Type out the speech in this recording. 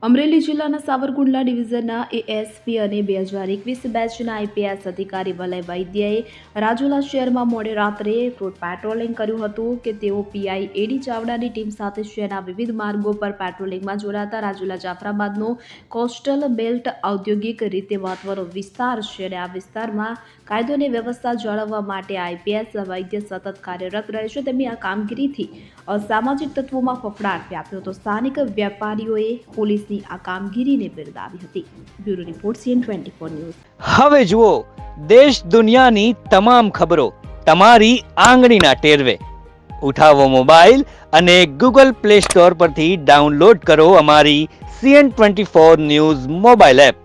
અમરેલી જિલ્લાના સાવરકુંડલા ડિવિઝનના એએસપી અને 2021 બેચના આઈપીએસ અધિકારી વલય વૈદ્યએ રાજુલા શહેરમાં મોડી રાત્રે ફૂટ પેટ્રોલિંગ કર્યું હતું કે તેઓ પીઆઈ એડી ચાવડાની ટીમ સાથે શહેરના વિવિધ માર્ગો પર પેટ્રોલિંગમાં જોડાતા રાજુલા જાફરાબાદનો કોસ્ટલ બેલ્ટ ઔદ્યોગિક રીતે મહત્વનો વિસ્તાર છે અને આ વિસ્તારમાં કાયદો અને વ્યવસ્થા જાળવવા માટે આઈપીએસ વૈદ્ય સતત કાર્યરત રહે છે. તેમની આ કામગીરીથી અસામાજિક તત્વોમાં ફફડાટ વ્યાપ્યો હતો. સ્થાનિક વેપારીઓએ પોલીસની આ કામગીરીને બિરદાવી હતી. Bureau report CN24 news. હવે જુઓ દેશ દુનિયાની તમામ ખબરો તમારી આંગળીના ટેરવે. ઉઠાવો મોબાઈલ અને Google Play Store પરથી ડાઉનલોડ કરો અમારી CN24 ન્યૂઝ મોબાઈલ એપ.